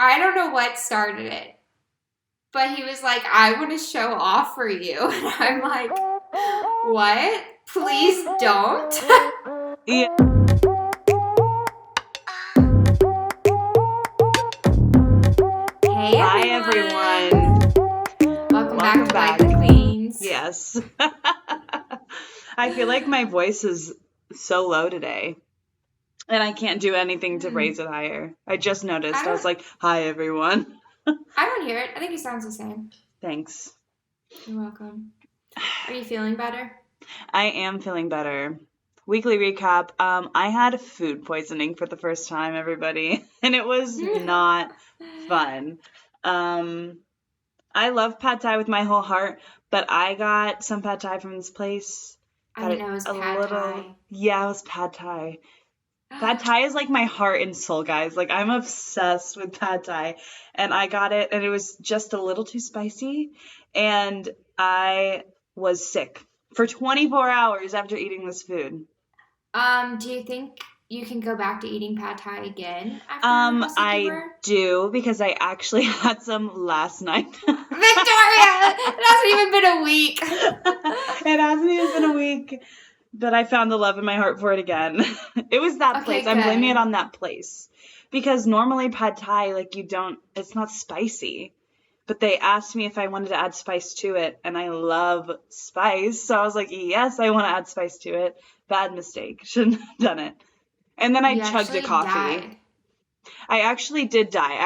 I don't know what started it, but he was like, I want to show off for you. And I'm like, what? Please don't. Yeah. Hey Hi, everyone. everyone. Welcome back Welcome to Like back. the Queens. Yes. I feel like my voice is so low today, and I can't do anything to raise it higher. I just noticed. I was like, hi, everyone. I don't hear it. I think it sounds the same. Thanks. You're welcome. Are you feeling better? I am feeling better. Weekly recap. I had food poisoning for the first time, everybody, and it was not fun. I love pad thai with my whole heart, but I got some pad thai from this place. I Got didn't it know it was a pad little. thai. Yeah, it was pad thai. Pad thai is like my heart and soul, guys. Like, I'm obsessed with pad thai, and I got it, and it was just a little too spicy, and I was sick for 24 hours after eating this food. Do you think you can go back to eating pad thai again after how sick you I were? do because I actually had some last night. Victoria! It hasn't even been a week. It hasn't even been a week, but I found the love in my heart for it again. It was that place. Okay, I'm blaming it good. on that place. Because normally pad thai, like it's not spicy. But they asked me if I wanted to add spice to it, and I love spice. So I was like, yes, I want to add spice to it. Bad mistake. Shouldn't have done it. And then I You chugged a actually coffee. died. I actually did die.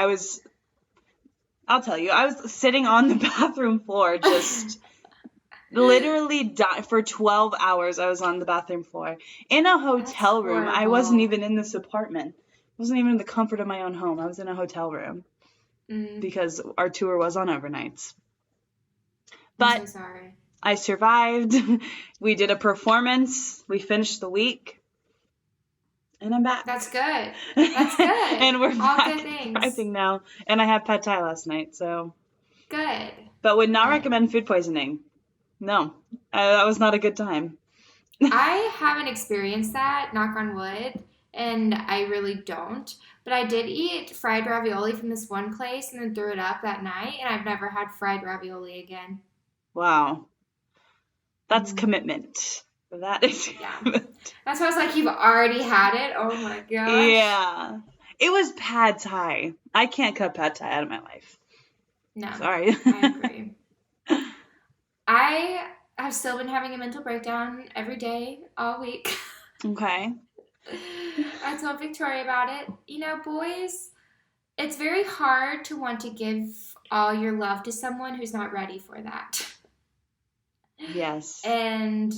I'll tell you, I was sitting on the bathroom floor, just literally died for 12 hours. I was on the bathroom floor in a That's hotel room. I wasn't horrible. even in this apartment. I wasn't even in the comfort of my own home. I was in a hotel room Mm, because our tour was on overnights. I'm But so sorry. I survived. We did a performance. We finished the week. And I'm back. That's good. That's good. And we're All back good things. thriving now. And I had pad thai last night, so. Good. But would not Good. recommend food poisoning. No, that was not a good time. I haven't experienced that, knock on wood, and I really don't. But I did eat fried ravioli from this one place and then threw it up that night, and I've never had fried ravioli again. Wow. That's Mm, commitment. That is yeah. commitment. That's why I was like, you've already had it? Oh my gosh. Yeah. It was pad thai. I can't cut pad thai out of my life. No, Sorry. I agree. I have still been having a mental breakdown every day, all week. Okay. I told Victoria about it. You know, boys, it's very hard to want to give all your love to someone who's not ready for that. Yes. And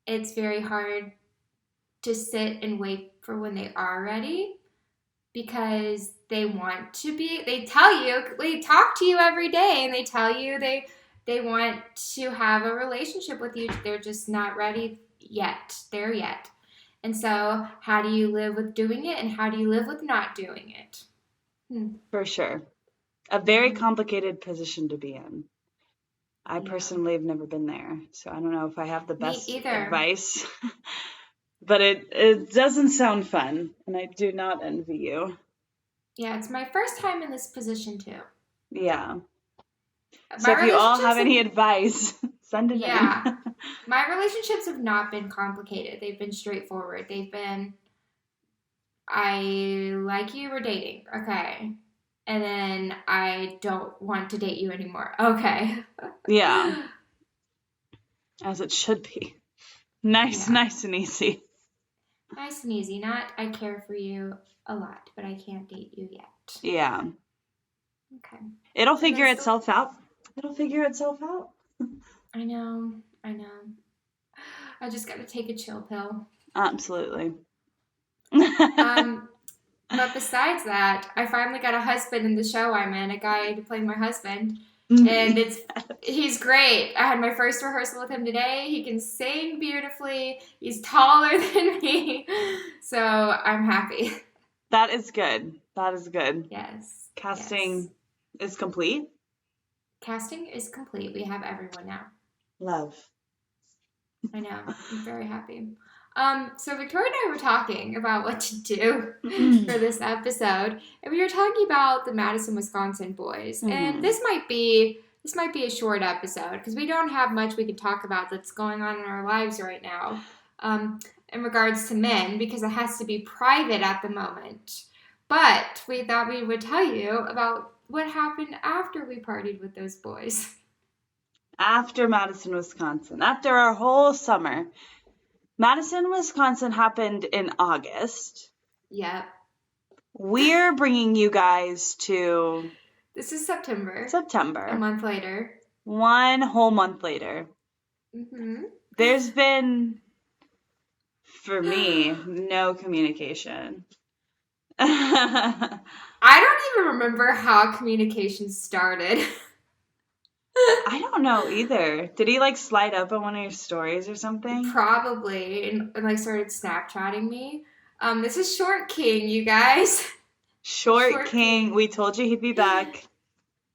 it's very hard to sit and wait for when they are ready because they want to be, they tell you, they talk to you every day and they tell you they want to have a relationship with you. They're just not ready there yet. And so, how do you live with doing it and how do you live with not doing it? For sure. A very complicated position to be in. I Yeah. personally have never been there, so I don't know if I have the Me best either. advice. But it doesn't sound fun, and I do not envy you. Yeah, it's my first time in this position too. Yeah. So My if you all have relationships any have, advice, send it in. yeah, my relationships have not been complicated. They've been straightforward. They've been, I like you, we're dating. Okay. And then I don't want to date you anymore. Okay. Yeah, as it should be. Nice, Yeah. nice and easy. Nice and easy. Not, I care for you a lot, but I can't date you yet. Yeah. Okay. It'll And figure that's the, itself out. It'll figure itself out. I know. I know. I just got to take a chill pill. Absolutely. Um, But besides that, I finally got a husband in the show I'm in, a guy to play my husband. And he's great. I had my first rehearsal with him today. He can sing beautifully. He's taller than me. So I'm happy. That is good. That is good. Yes. Yes. Casting is complete. Casting is complete. We have everyone now. Love. I know. I'm very happy. So Victoria and I were talking about what to do for this episode, and we were talking about the Madison, Wisconsin boys. And Mhm. this might be a short episode because we don't have much we can talk about that's going on in our lives right now, in regards to men, because it has to be private at the moment. But we thought we would tell you about what happened after we partied with those boys. After Madison, Wisconsin, after our whole summer. Madison, Wisconsin happened in August. Yep. We're bringing you guys to This is September. A September. month later. One whole month later. Mm-hmm. There's been, for me, no communication. I don't even remember how communication started. I don't know either. Did he like slide up on one of your stories or something? Probably, and like started Snapchatting me. This is Short King, you guys. Short King. We told you he'd be back.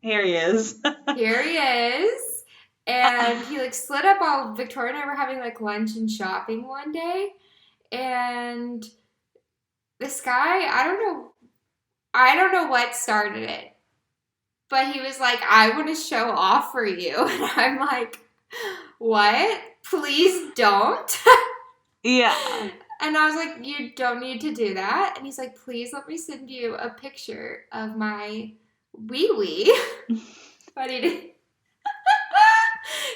Here he is. Here he is. And he like slid up while Victoria and I were having like lunch and shopping one day. And this guy, I don't know what started it. But he was like, I want to show off for you. And I'm like, what? Please don't. Yeah. And I was like, you don't need to do that. And he's like, please let me send you a picture of my wee-wee. But he didn't.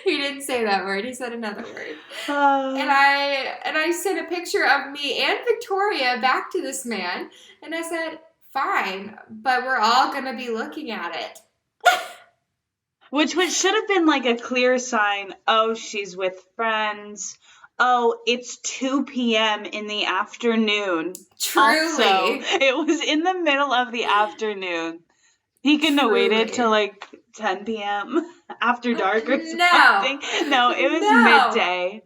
He didn't say that word. He said another word. And I sent a picture of me and Victoria back to this man. And I said, fine, but we're all going to be looking at it. Which should have been like a clear sign. Oh, she's with friends. Oh, it's 2 p.m. in the afternoon. Truly. Also, it was in the middle of the afternoon. He couldn't have waited till like 10 p.m. after dark or something. No, it was midday.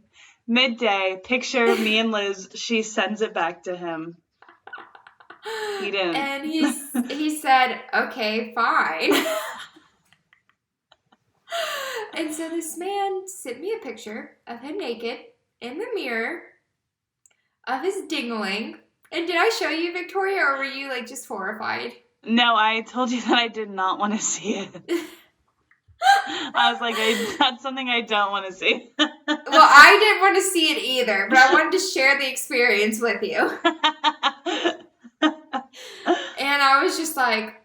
Midday. Picture me and Liz. She sends it back to him. He didn't. And he said, okay, fine. And so this man sent me a picture of him naked in the mirror of his dingling. And did I show you, Victoria, or were you like just horrified? No, I told you that I did not want to see it. I was like, that's something I don't want to see. Well, I didn't want to see it either, but I wanted to share the experience with you. And I was just like,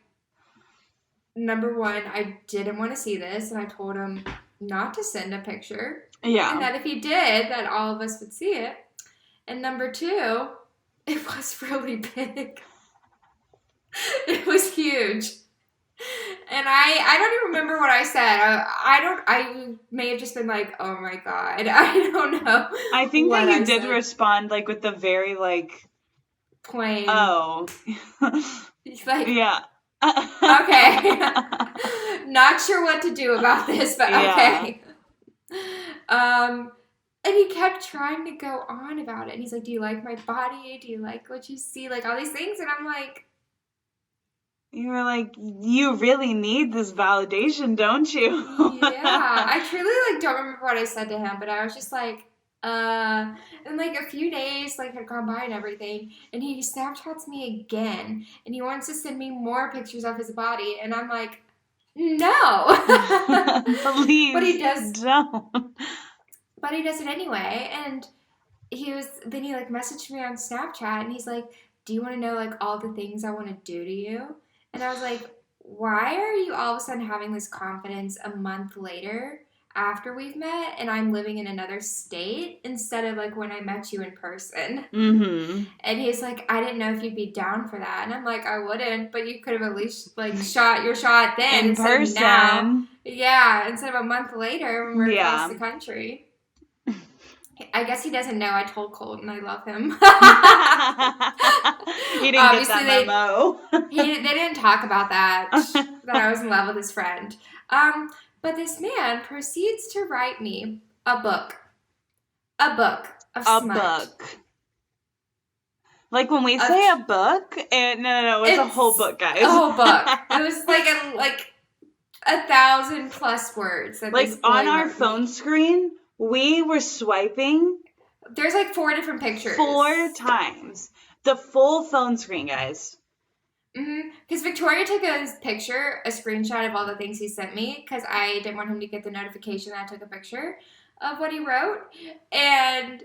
number one, I didn't want to see this, and I told him not to send a picture. Yeah. And that if he did, that all of us would see it. And number two, it was really big. It was huge. And I don't even remember what I said. I may have just been like, oh my God. I don't know. I think that you did respond like with the very like plain. Oh. Like, yeah. Okay. Not sure what to do about this, but okay. Yeah. And he kept trying to go on about it. And he's like, do you like my body? Do you like what you see? Like all these things. And I'm like, you were like, you really need this validation, don't you? Yeah. I truly like don't remember what I said to him, but I was just like, and like a few days like had gone by and everything, and he Snapchats me again, and he wants to send me more pictures of his body, and I'm like, no. Please, but he does. Don't. But he does it anyway, and then he like messaged me on Snapchat, and he's like, do you want to know like all the things I want to do to you? And I was like, why are you all of a sudden having this confidence a month later after we've met and I'm living in another state instead of like when I met you in person? Mm-hmm. And he's like, I didn't know if you'd be down for that. And I'm like, I wouldn't, but you could have at least like shot your shot then. In person. Now. Yeah, instead of a month later when we're across the country. I guess he doesn't know I told Colton I love him. He didn't get that memo. They didn't talk about that I was in love with his friend. But this man proceeds to write me a book of smut. Book. Like when we say a book, no, it's a whole book, guys. A whole book. It was like 1,000 plus words. That like on our phone screen. We were swiping There's like 4 different pictures. 4 times. The full phone screen, guys. Because Victoria took a picture, a screenshot of all the things he sent me, because I didn't want him to get the notification that I took a picture of what he wrote. And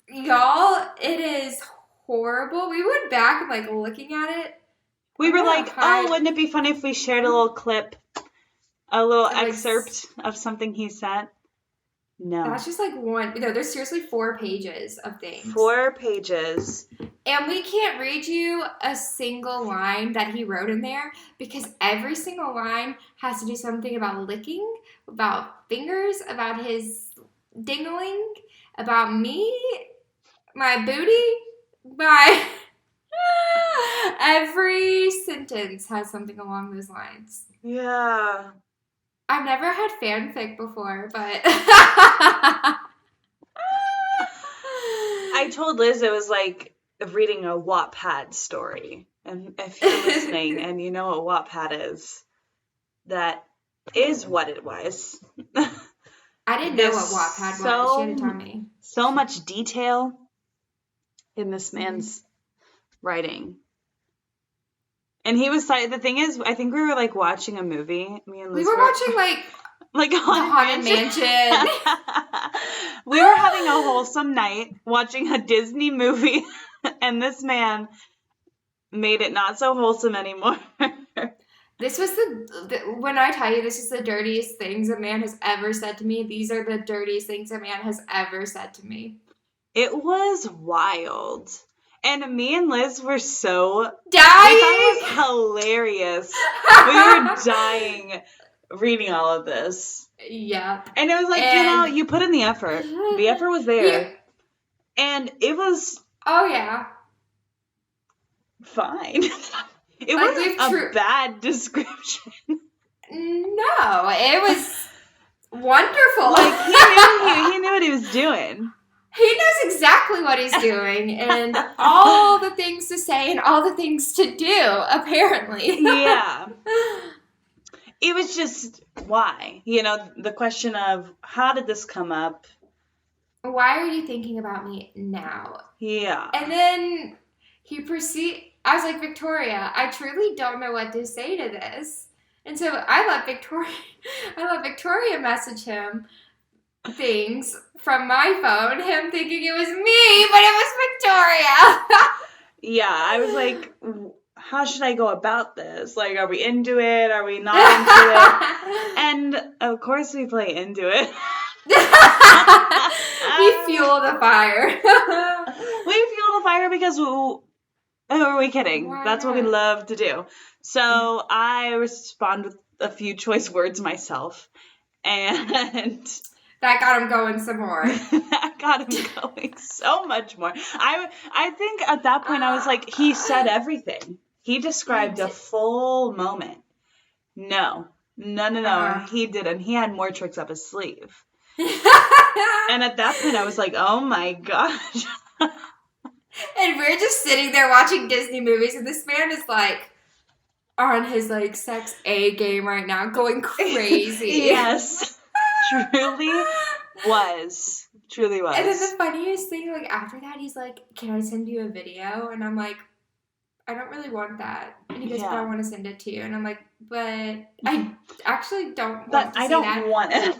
y'all, it is horrible. We went back and like looking at it. We were like, oh, wouldn't it be funny if we shared a little clip, a little excerpt of something he sent? No. That's just like one. No, there's seriously 4 pages of things. 4 pages. And we can't read you a single line that he wrote in there because every single line has to do something about licking, about fingers, about his dingling, about me, my booty, my... Every sentence has something along those lines. Yeah. I've never had fanfic before, but... I told Liz it was like reading a Wattpad story. And if you're listening and you know what Wattpad is, that is what it was. I didn't know what Wattpad was. She had to tell me. So much detail in this man's writing. And he was, the thing is, I think we were like watching a movie. Me and Liz were watching like Haunted Mansion. We were having a wholesome night watching a Disney movie, and this man made it not so wholesome anymore. This was when I tell you this is the dirtiest things a man has ever said to me, these are the dirtiest things a man has ever said to me. It was wild. And me and Liz were so dying. We thought it was hilarious. We were dying reading all of this. Yeah. And it was like, you put in the effort. The effort was there. Yeah. And it was... Oh, yeah. Fine. It wasn't a bad description. No, it was wonderful. Like, he knew what he was doing. He knows exactly what he's doing and all the things to say and all the things to do, apparently. Yeah. It was just, why? You know, the question of, how did this come up? Why are you thinking about me now? Yeah. And then I was like, Victoria, I truly don't know what to say to this. And so I let Victoria message him things from my phone, him thinking it was me, but it was Victoria. Yeah, I was like, how should I go about this? Like, are we into it? Are we not into it? And of course we play into it. We fuel the fire. We fuel the fire because who are we kidding? Why That's not? What we love to do. So I respond with a few choice words myself. And that got him going some more. That got him going so much more. I think at that point I was like, he said everything. He described a full moment. No. He didn't. He had more tricks up his sleeve. And at that point I was like, oh my gosh. And we're just sitting there watching Disney movies, and this man is like on his like sex A game right now, going crazy. Yes. Truly was. And then the funniest thing, like after that, he's like, can I send you a video? And I'm like, I don't really want that. And he goes, but I want to send it to you. And I'm like, but I actually don't want to see that. I don't want it.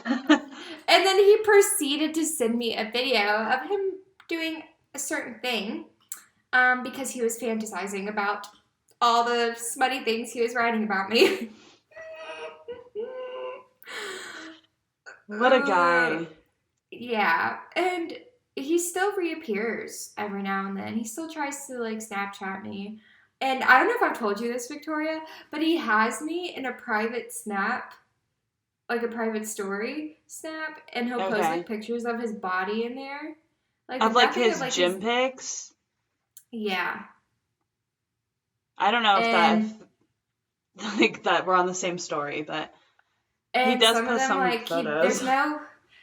And then he proceeded to send me a video of him doing a certain thing because he was fantasizing about all the smutty things he was writing about me. What a guy. Yeah. And he still reappears every now and then. He still tries to like Snapchat me. And I don't know if I've told you this, Victoria, but he has me in a private snap, like a private story snap, and he'll post like pictures of his body in there. Of like his gym pics? Yeah. I don't know if that we're on the same story, but he does post some photos.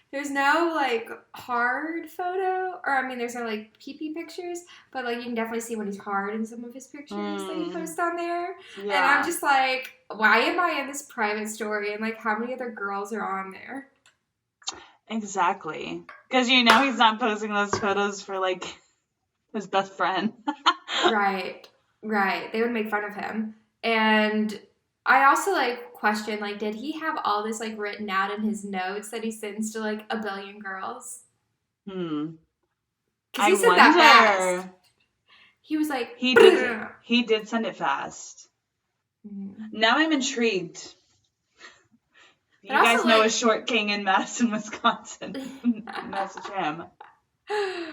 There's no like hard photo, or I mean there's no like pee-pee pictures, but like you can definitely see when he's hard in some of his pictures that he posts on there. Yeah. And I'm just like, why am I in this private story? And like how many other girls are on there? Exactly. Because you know he's not posting those photos for, like, his best friend. Right, right. They would make fun of him. And I also like question like, did he have all this like written out in his notes that he sends to like a billion girls? Hmm. Because I he said that fast. wonder. He was like, He did. He did send it fast. mm. Now I'm intrigued. But You guys also know a like, short king in Madison, Wisconsin. Message him.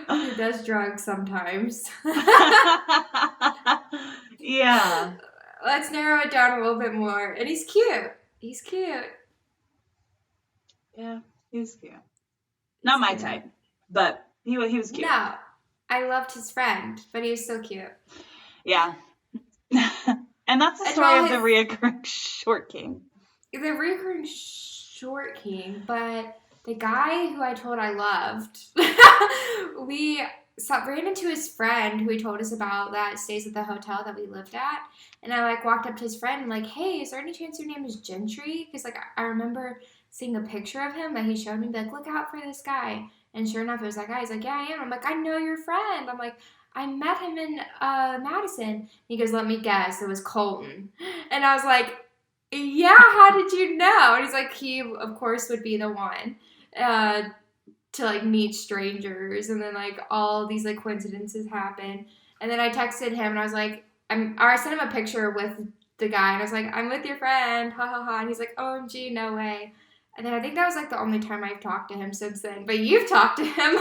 who does drugs sometimes. Yeah. Let's narrow it down a little bit more. And he's cute. He's cute. Yeah, he was cute. He's Not my cute. type, but he was cute. No, I loved his friend, but he was so cute. Yeah. And that's the And story while of the his reoccurring short king. the recurring short king, but the guy who I told I loved, ran into his friend who he told us about that stays at the hotel that we lived at, and I like walked up to his friend and like, hey, is there any chance your name is Gentry? Because like I remember seeing a picture of him that he showed me, like, look out for this guy, and sure enough, it was that guy. He's like, yeah, I am. I'm like, I know your friend. I'm like, I met him in Madison. He goes, let me guess, it was Colton, and I was like, yeah, how did you know? And he's like, he, of course, would be the one uh, to, like, meet strangers. And then, like, all these, like, coincidences happen. And then I texted him, and I was like, or I sent him a picture with the guy, and I was like, I'm with your friend, ha, ha, ha. And he's like, OMG, no way. And then I think that was, like, the only time I've talked to him since then. But you've talked to him.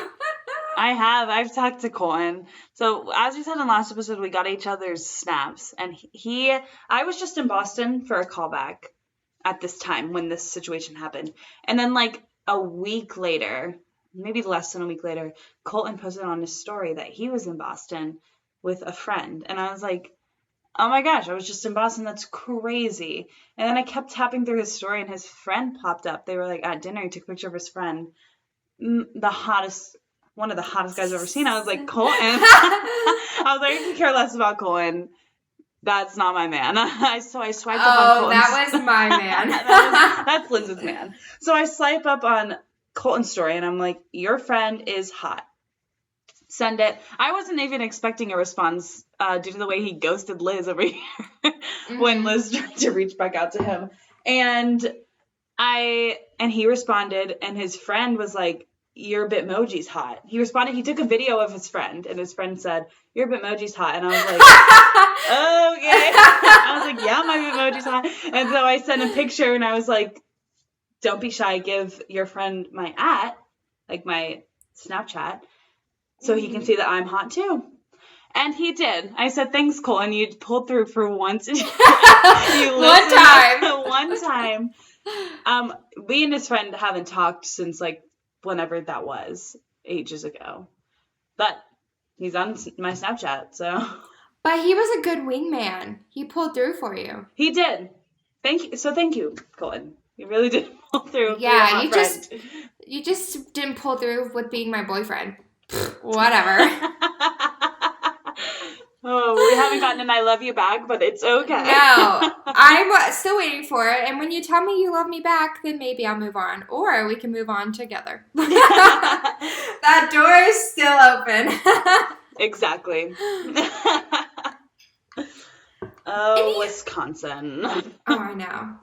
I have. I've talked to Colin. So as we said in the last episode, we got each other's snaps, and I was just in Boston for a callback at this time when this situation happened, and then like a week later, maybe less than a week later, Colton posted on his story that he was in Boston with a friend, and I was like, oh my gosh, I was just in Boston. That's crazy. And then I kept tapping through his story, and his friend popped up. They were like at dinner. He took a picture of his friend, one of the hottest guys I've ever seen. I was like, Colton. I was like, I can care less about Colton. That's not my man. So I swiped up on Colton's. That was my man. That's Liz's man. So I swipe up on Colton's story, and I'm like, your friend is hot. Send it. I wasn't even expecting a response due to the way he ghosted Liz over here when Liz tried to reach back out to him. And he responded, and his friend was like, your Bitmoji's hot. He responded, he took a video of his friend, and his friend said, your Bitmoji's hot. And I was like, okay. I was like, yeah, my Bitmoji's hot. And so I sent a picture, and I was like, don't be shy, give your friend my like my Snapchat, so he can see that I'm hot too. And he did. I said, thanks, Colin. You pulled through for once. You One time. One time. We and his friend haven't talked since like whenever that was, ages ago. But he's on my Snapchat, so. But he was a good wingman. He pulled through for you. He did. Thank you. So thank you, Colin. You really did pull through. Yeah, you just didn't pull through with being my boyfriend. Whatever. Oh, we haven't gotten an I love you back, but it's okay. No, I'm still waiting for it. And when you tell me you love me back, then maybe I'll move on. Or we can move on together. That door is still open. Exactly. Wisconsin. Oh, I know.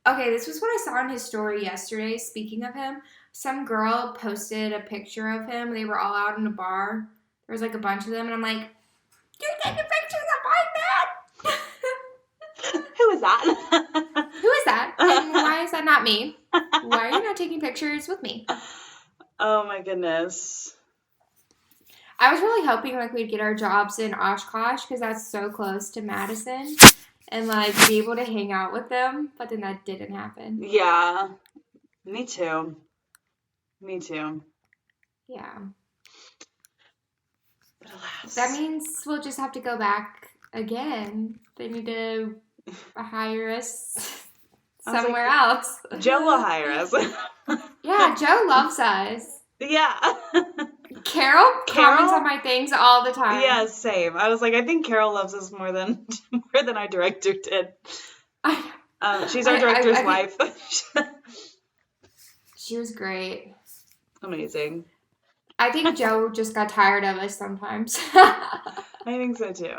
Okay, this was what I saw in his story yesterday. Speaking of him, some girl posted a picture of him. They were all out in a bar. There was like a bunch of them, and I'm like, you're taking pictures of my man! Who is that? Who is that? And why is that not me? Why are you not taking pictures with me? Oh my goodness. I was really hoping like we'd get our jobs in Oshkosh because that's so close to Madison and like be able to hang out with them, but then that didn't happen. Yeah. Me too. Yeah. But alas. That means we'll just have to go back again. They need to hire us somewhere else. Joe will hire us. Yeah, Joe loves us. Yeah. Carol comments on my things all the time. Yeah, same. I was like, I think Carol loves us more than our director did. She's our director's wife. She was great. Amazing. I think Joe just got tired of us sometimes. I think so too.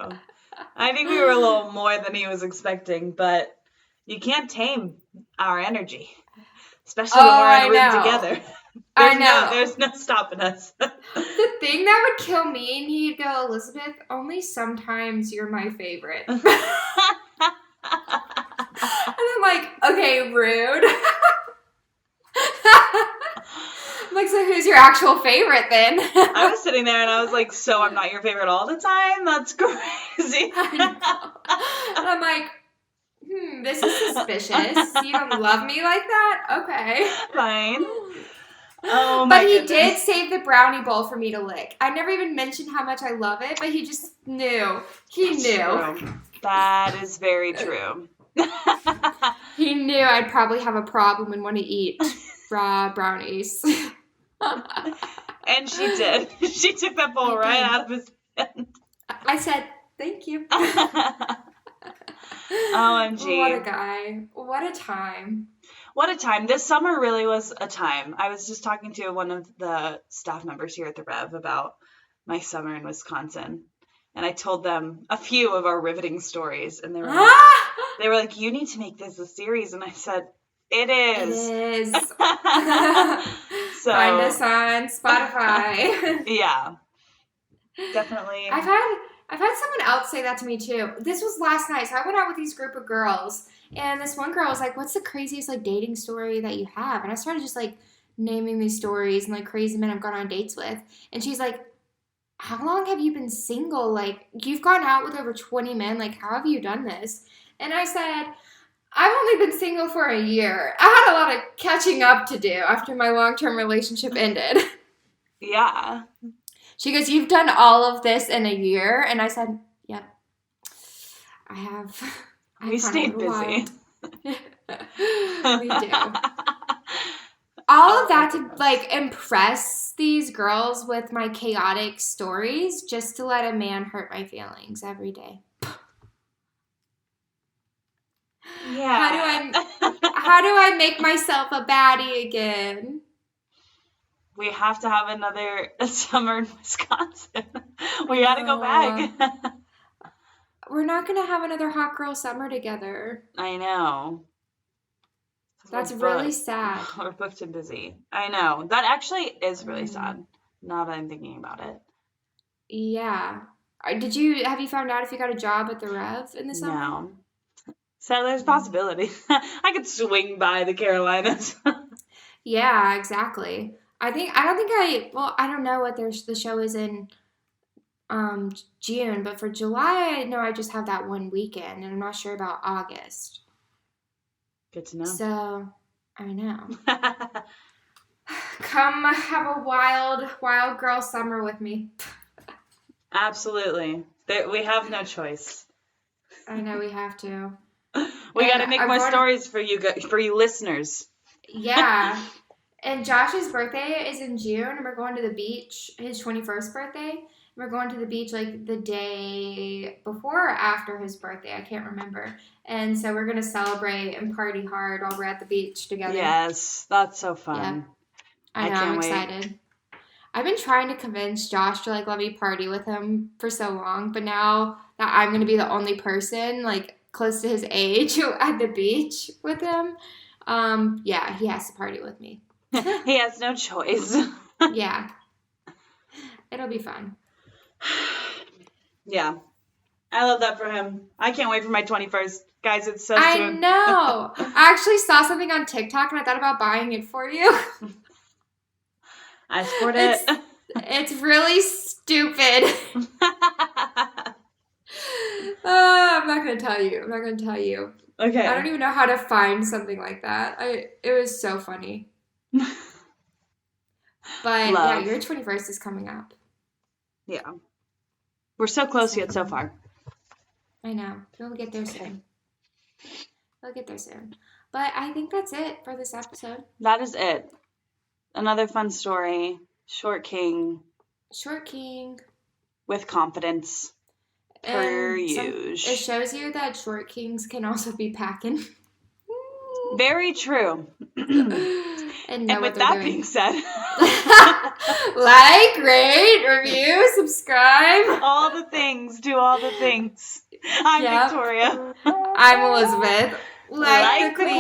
I think we were a little more than he was expecting, but you can't tame our energy, especially when we're in a I room know. together. I know. There's no stopping us. The thing that would kill me, and he'd go, Elizabeth, only sometimes you're my favorite. And I'm like, okay, rude. I'm like, so who's your actual favorite then? I was sitting there and I was like, so I'm not your favorite all the time? That's crazy. I know. And I'm like, this is suspicious. You don't love me like that? Okay. Fine. Oh but my he goodness. did save the brownie bowl for me to lick. I never even mentioned how much I love it, but he just knew. He knew. True. That is very true. He knew I'd probably have a problem and want to eat raw brownies. And she did. She took that bowl right out of his hand. I said, thank you. OMG. What a guy. What a time. What a time. This summer really was a time. I was just talking to one of the staff members here at the Rev about my summer in Wisconsin. And I told them a few of our riveting stories. And they were like, you need to make this a series. And I said, it is. It is. So, find us on Spotify. Yeah. Definitely. I've had someone else say that to me too. This was last night. So I went out with these group of girls. And this one girl was like, what's the craziest like dating story that you have? And I started just like naming these stories and like crazy men I've gone on dates with. And she's like, how long have you been single? Like, you've gone out with over 20 men. Like, how have you done this? And I said, I've only been single for a year. I had a lot of catching up to do after my long-term relationship ended. Yeah. She goes, you've done all of this in a year? And I said, yep, I have. We stayed busy. We do. All of that to like impress these girls with my chaotic stories just to let a man hurt my feelings every day. Yeah. How do I make myself a baddie again? We have to have another summer in Wisconsin. We gotta go back. We're not gonna have another hot girl summer together. I know. That's really sad. We're booked and busy. I know. That actually is really sad. Now that I'm thinking about it. Yeah. Have you found out if you got a job at the Rev in the summer? No. So there's a possibility. I could swing by the Carolinas. Yeah, exactly. I don't know what the show is in June, but for July, I know I just have that one weekend, and I'm not sure about August. Good to know. So, I know. Come have a wild girl summer with me. Absolutely. We have no choice. I know we have to. We got to make more stories for you listeners. Yeah. And Josh's birthday is in June, and we're going to the beach, his 21st birthday. We're going to the beach like the day before or after his birthday. I can't remember. And so we're going to celebrate and party hard while we're at the beach together. Yes, that's so fun. Yeah. I know, I'm excited. I've been trying to convince Josh to like let me party with him for so long, but now that I'm going to be the only person like close to his age at the beach with him, yeah, he has to party with me. He has no choice. Yeah. It'll be fun. Yeah. I love that for him. I can't wait for my 21st. Guys, it's so I soon. know. I actually saw something on TikTok and I thought about buying it for you. I support it. It's really stupid. I'm not going to tell you. Okay. I don't even know how to find something like that. It was so funny. But yeah, your 21st is coming up. Yeah. We're so close yet so far. I know. We'll get there soon. But I think that's it for this episode. That is it. Another fun story. Short King. With confidence. Per usual. It shows you that short kings can also be packing. Very true. And and know And what with they're that doing. being said, Like, rate, review, subscribe. all the things. Do all the things. I'm Yep. Victoria. I'm Elizabeth. Like the queen.